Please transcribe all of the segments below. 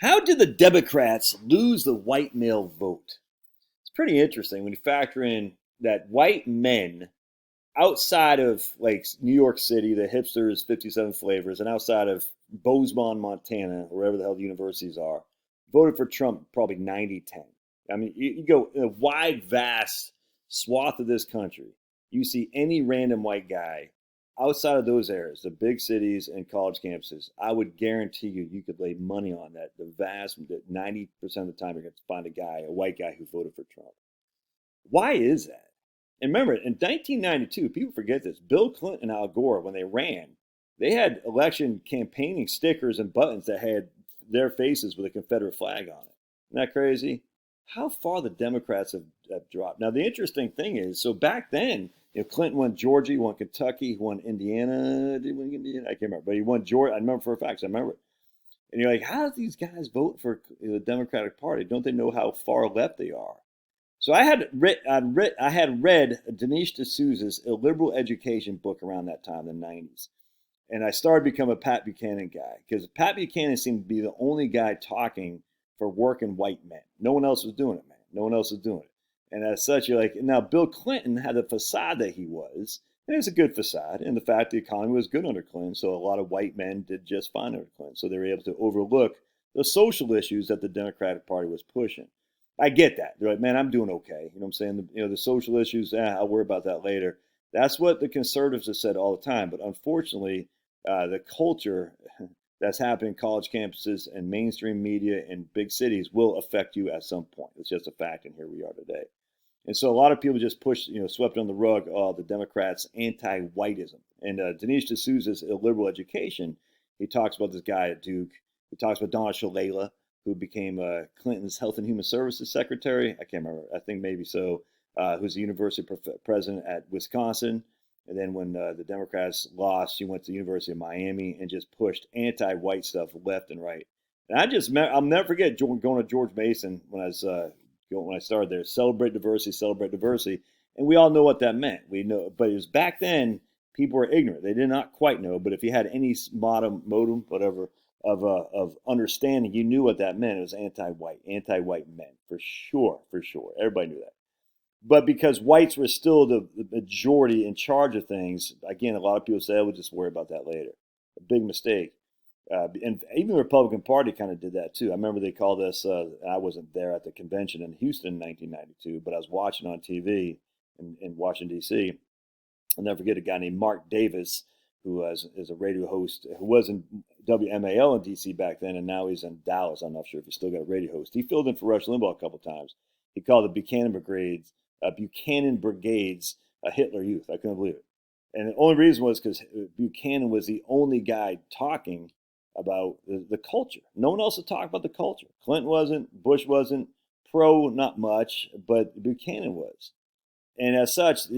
How did the Democrats lose the white male vote? It's pretty interesting when you factor in that white men outside of like New York City, the hipsters, 57 flavors, and outside of Bozeman, Montana, or wherever the hell the universities are, voted for Trump probably 90-10. I mean, you go in a wide, vast swath of this country, you see any random white guy outside of those areas, the big cities and college campuses, I would guarantee you could lay money on that. The vast, 90% of the time, you're going to find a guy, a white guy who voted for Trump. Why is that? And remember, in 1992, people forget this. Bill Clinton and Al Gore, when they ran, they had election campaigning stickers and buttons that had their faces with a Confederate flag on it. Isn't that crazy? How far the Democrats have dropped. Now, the interesting thing is, so back then, Clinton won Georgia, he won Kentucky, he won Indiana. Did he win Indiana? I can't remember. But he won Georgia. I remember for a fact. I remember it. And you're like, how do these guys vote for the Democratic Party? Don't they know how far left they are? So I had read Dinesh D'Souza's Illiberal Education book around that time, the 90s. And I started to become a Pat Buchanan guy because Pat Buchanan seemed to be the only guy talking for working white men. No one else was doing it, man. No one else was doing it. And as such, you're like, now Bill Clinton had the facade that he was, and it was a good facade, and the fact the economy was good under Clinton, so a lot of white men did just fine under Clinton. So they were able to overlook the social issues that the Democratic Party was pushing. I get that. They're like, man, I'm doing okay. You know what I'm saying? The social issues, I'll worry about that later. That's what the conservatives have said all the time. But unfortunately, the culture that's happening in college campuses and mainstream media in big cities will affect you at some point. It's just a fact, and here we are today. And so a lot of people just swept on the rug, the Democrats' anti-whiteism. And Dinesh D'Souza's Illiberal Education, he talks about this guy at Duke. He talks about Donna Shalala, who became Clinton's Health and Human Services Secretary. I can't remember. I think maybe so. Who's the university president at Wisconsin. And then when the Democrats lost, she went to the University of Miami and just pushed anti-white stuff left and right. And I'll never forget going to George Mason when I started there. Celebrate diversity. And we all know what that meant. We know, but it was back then, people were ignorant. They did not quite know. But if you had any modem, whatever, of understanding, you knew what that meant. It was anti-white men, for sure. Everybody knew that. But because whites were still the majority in charge of things, again, a lot of people say, we'll just worry about that later. A big mistake. And even the Republican Party kind of did that too. I remember they called us, I wasn't there at the convention in Houston in 1992, but I was watching on TV in Washington, D.C. I'll never forget a guy named Mark Davis, who is a radio host, who was in WMAL in D.C. back then, and now he's in Dallas. I'm not sure if he's still got a radio host. He filled in for Rush Limbaugh a couple times. He called the Buchanan Brigades Hitler Youth. I couldn't believe it. And the only reason was because Buchanan was the only guy talking about the culture. No one else would talk about the culture. Clinton wasn't, Bush wasn't, not much, but Buchanan was. And as such,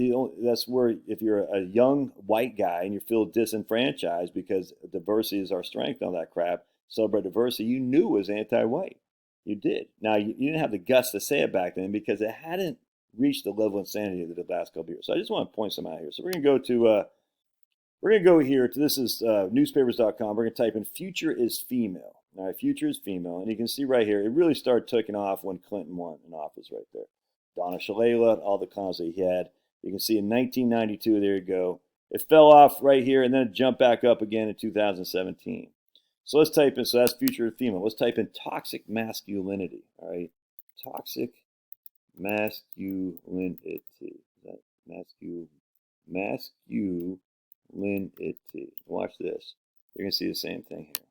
that's where if you're a young white guy and you feel disenfranchised because diversity is our strength, all that crap, celebrate diversity, you knew it was anti-white. You did. Now, you didn't have the guts to say it back then because it hadn't reached the level of insanity that the last couple of years. So I just want to point some out here. So we're going to go here to, this is newspapers.com. We're going to type in future is female. All right, future is female. And you can see right here, it really started taking off when Clinton won in office right there. Donna Shalala, all the clowns that he had. You can see in 1992, there you go. It fell off right here, and then it jumped back up again in 2017. So let's type in, so that's future is female. Let's type in toxic masculinity, all right? Toxic masculinity. Masculinity. Watch this. You're going to see the same thing here.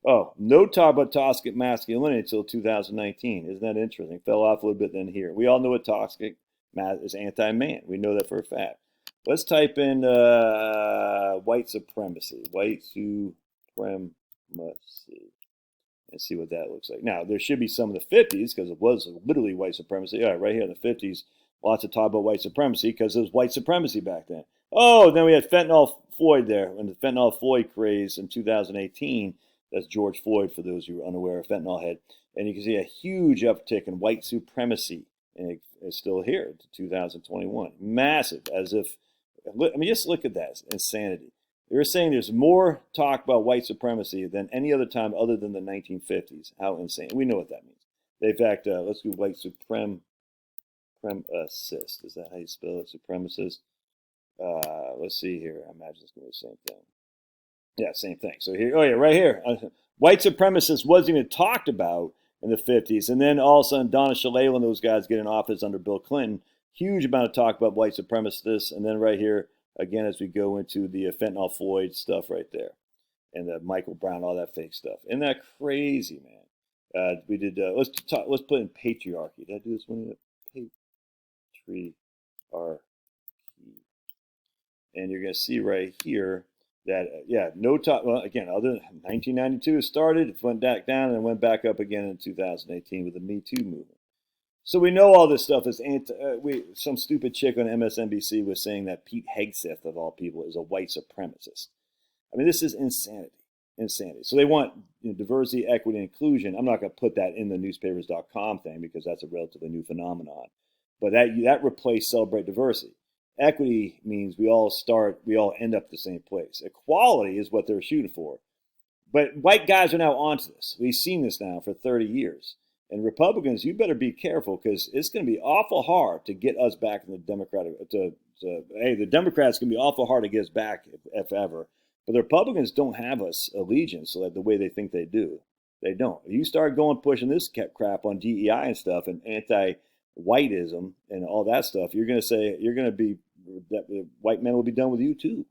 Oh, no talk about toxic masculinity until 2019. Isn't that interesting? Fell off a little bit then here. We all know what toxic is anti-man. We know that for a fact. Let's type in white supremacy. White supremacy. And see what that looks like. Now, there should be some in the 50s because it was literally white supremacy. All right, right here in the 50s, lots of talk about white supremacy because it was white supremacy back then. Oh, then we had fentanyl Floyd there. And the fentanyl Floyd craze in 2018, that's George Floyd, for those who are unaware of fentanyl head. And you can see a huge uptick in white supremacy. And it's still here to 2021. Massive, as if, I mean, just look at that insanity. They were saying there's more talk about white supremacy than any other time other than the 1950s. How insane. We know what that means. In fact, let's do white supremacist. Is that how you spell it? Supremacist. Let's see here. I imagine it's going to be the same thing. Yeah, same thing. So here, oh yeah, right here. White supremacists wasn't even talked about in the 50s. And then all of a sudden, Donna Shalala and those guys get in office under Bill Clinton. Huge amount of talk about white supremacists. And then right here, again, as we go into the fentanyl Floyd stuff right there. And the Michael Brown, all that fake stuff. Isn't that crazy, man? We did, let's put in patriarchy. Did I do this one? Patriarchy. And you're going to see right here that, no talk. Well, again, other than 1992 it started, it went back down, and it went back up again in 2018 with the Me Too movement. So we know all this stuff is some stupid chick on MSNBC was saying that Pete Hegseth, of all people, is a white supremacist. I mean, this is insanity. Insanity. So they want diversity, equity, and inclusion. I'm not going to put that in the newspapers.com thing because that's a relatively new phenomenon. But that replaced celebrate diversity. Equity means we all end up the same place. Equality is what they're shooting for. But white guys are now onto this. We've seen this now for 30 years. And Republicans, you better be careful because it's going to be awful hard to get us back in the Democratic. The Democrats can be awful hard to get us back if ever. But the Republicans don't have us allegiance like the way they think they do. They don't. If you start pushing this crap on DEI and stuff and anti-whiteism and all that stuff, you're going to be that white men will be done with you too.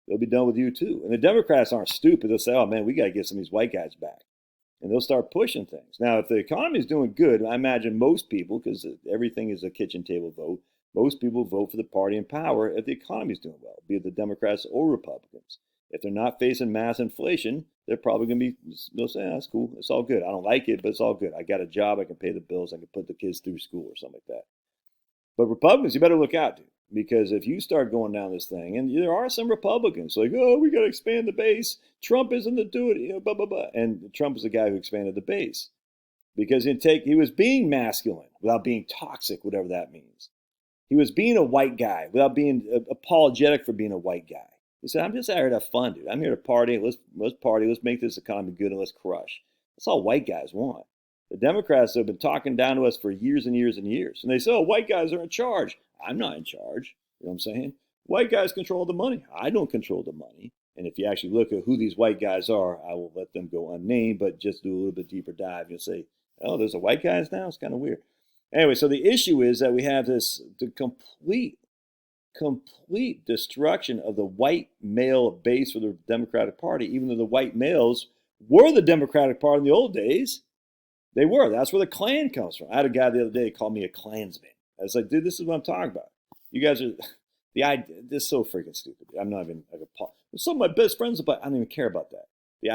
They'll be done with you too. And the Democrats aren't stupid. They'll say, oh man, we got to get some of these white guys back. And they'll start pushing things. Now, if the economy is doing good, I imagine most people, because everything is a kitchen table vote, most people vote for the party in power if the economy is doing well, be it the Democrats or Republicans. If they're not facing mass inflation, they're probably going to they'll say, that's cool. It's all good. I don't like it, but it's all good. I got a job. I can pay the bills. I can put the kids through school or something like that. But Republicans, you better look out, dude. Because if you start going down this thing, and there are some Republicans like, oh, we got to expand the base. Trump isn't the dude, blah, blah, blah. And Trump was the guy who expanded the base because he was being masculine without being toxic, whatever that means. He was being a white guy without being apologetic for being a white guy. He said, I'm just out here to have fun, dude. I'm here to party. Let's party. Let's make this economy good and let's crush. That's all white guys want. The Democrats have been talking down to us for years and years and years. And they say, oh, white guys are in charge. I'm not in charge. You know what I'm saying? White guys control the money. I don't control the money. And if you actually look at who these white guys are, I will let them go unnamed, but just do a little bit deeper dive. You'll say, oh, there's a white guys now? It's kind of weird. Anyway, so the issue is that we have the complete destruction of the white male base for the Democratic Party, even though the white males were the Democratic Party in the old days. They were. That's where the Klan comes from. I had a guy the other day call me a Klansman. I was like, dude, this is what I'm talking about. You guys are, this is so freaking stupid. I'm not even, some of my best friends, but I don't even care about that. The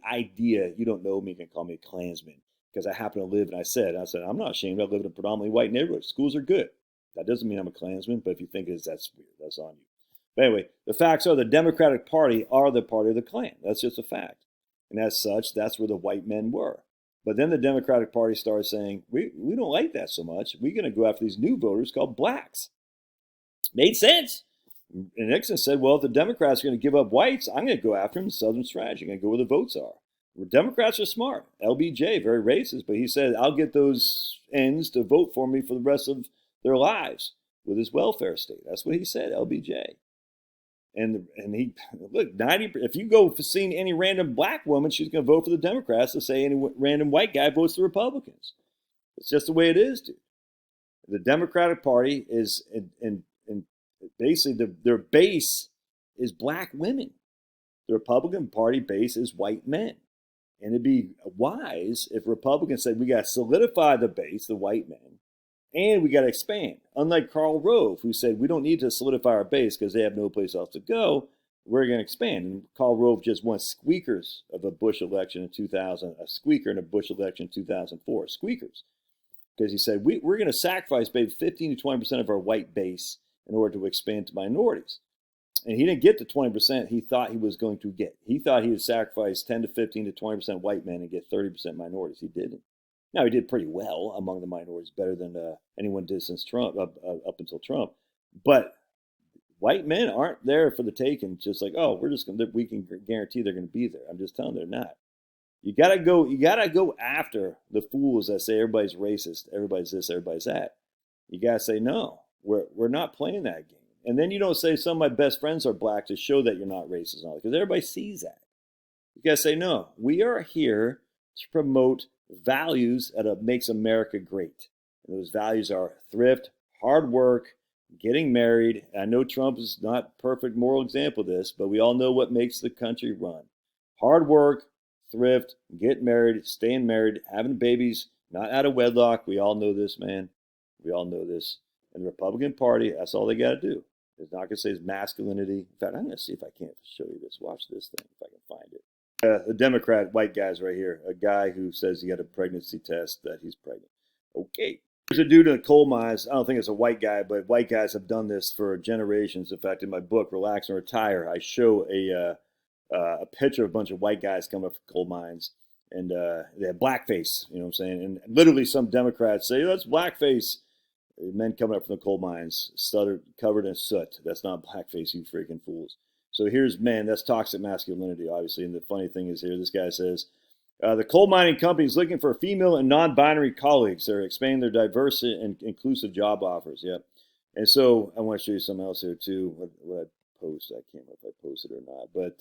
idea, you don't know me, can call me a Klansman because I happen to live, and I said, I'm not ashamed. I live in a predominantly white neighborhood. Schools are good. That doesn't mean I'm a Klansman, but if you think it is, that's weird. That's on you. But anyway, the facts are the Democratic Party are the party of the Klan. That's just a fact. And as such, that's where the white men were. But then the Democratic Party started saying, we don't like that so much. We're going to go after these new voters called blacks. Made sense. And Nixon said, well, if the Democrats are going to give up whites, I'm going to go after them. Southern strategy. I'm going to go where the votes are. Well, Democrats are smart. LBJ, very racist, but he said, I'll get those ends to vote for me for the rest of their lives with his welfare state. That's what he said, LBJ. And he, look, 90%, if you go for seeing any random black woman, she's going to vote for the Democrats to say any random white guy votes for Republicans. It's just the way it is, dude. The Democratic Party is, and basically their base is black women. The Republican Party base is white men. And it'd be wise if Republicans said, we got to solidify the base, the white men, and we got to expand. Unlike Karl Rove, who said, we don't need to solidify our base because they have no place else to go. We're going to expand. And Karl Rove just won squeakers of a Bush election in 2000, a squeaker in a Bush election in 2004. Squeakers. Because he said, we're going to sacrifice maybe 15 to 20% of our white base in order to expand to minorities. And he didn't get the 20% he thought he was going to get. He thought he would sacrifice 10 to 15 to 20% white men and get 30% minorities. He didn't. Now, he did pretty well among the minorities, better than anyone did since Trump, up until Trump. But White men aren't there for the taking. Just like, oh, we can guarantee they're going to be there. I'm just telling you, they're not. You gotta go. You gotta go after the fools that say everybody's racist, everybody's this, everybody's that. You gotta say no. We're not playing that game. And then you don't say some of my best friends are black to show that you're not racist and all because everybody sees that. You gotta say no. We are here to promote values that makes America great. And those values are thrift, hard work, getting married. I know Trump is not a perfect moral example of this, but we all know what makes the country run. Hard work, thrift, get married, staying married, having babies, not out of wedlock. We all know this, man. We all know this. And the Republican Party, that's all they got to do. It's not going to say it's masculinity. In fact, I'm going to see if I can't show you this. Watch this thing, if I can find it. The Democrat, white guy's right here. A guy who says he got a pregnancy test that he's pregnant. Okay. There's a dude in the coal mines. I don't think it's a white guy, but white guys have done this for generations. In fact, in my book, Relax and Retire, I show a picture of a bunch of white guys coming up from coal mines, and they have blackface. You know what I'm saying? And literally, some Democrats say, "That's blackface." Men coming up from the coal mines, covered in soot. That's not blackface, you freaking fools. So here's men. That's toxic masculinity, obviously. And the funny thing is here, this guy says, the coal mining company is looking for female and non-binary colleagues. They're expanding their diverse and inclusive job offers. Yep. And so I want to show you something else here too. What I post, I can't remember if I posted it or not. But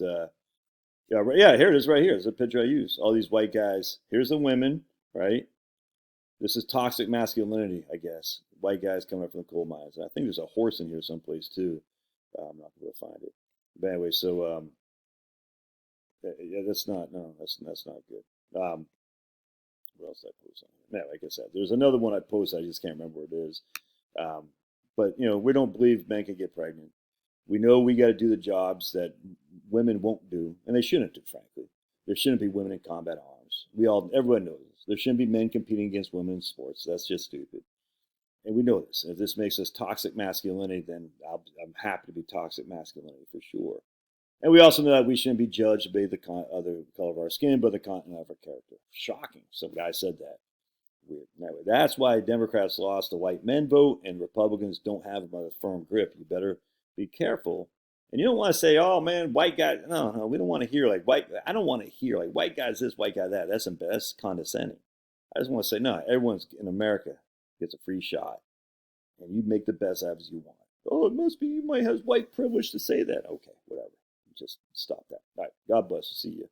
yeah, here it is right here. It's a picture I use. All these white guys. Here's the women, right? This is toxic masculinity, I guess. White guys coming up from the coal mines. I think there's a horse in here someplace too. I'm not going to find it. But anyway, so yeah, that's not good. What else did I post on here? No, like I said, there's another one I posted. I just can't remember what it is. But we don't believe men can get pregnant. We know we got to do the jobs that women won't do, and they shouldn't do. Frankly, there shouldn't be women in combat arms. Everyone knows this. There shouldn't be men competing against women in sports. That's just stupid. And we know this. And if this makes us toxic masculinity, then I'm happy to be toxic masculinity for sure. And we also know that we shouldn't be judged by the other color of our skin, but the content of our character. Shocking. Some guy said that. Weird. Anyway, that's why Democrats lost the white men vote and Republicans don't have them on a firm grip. You better be careful. And you don't want to say, oh man, white guy. No, we don't want to hear like white. I don't want to hear like white guy's this, white guy that. That's condescending. I just want to say, no, everyone's in America gets a free shot. And you make the best out as you want. Oh, it must be you might have white privilege to say that. Okay, whatever. Just stop that. All right. God bless. See you.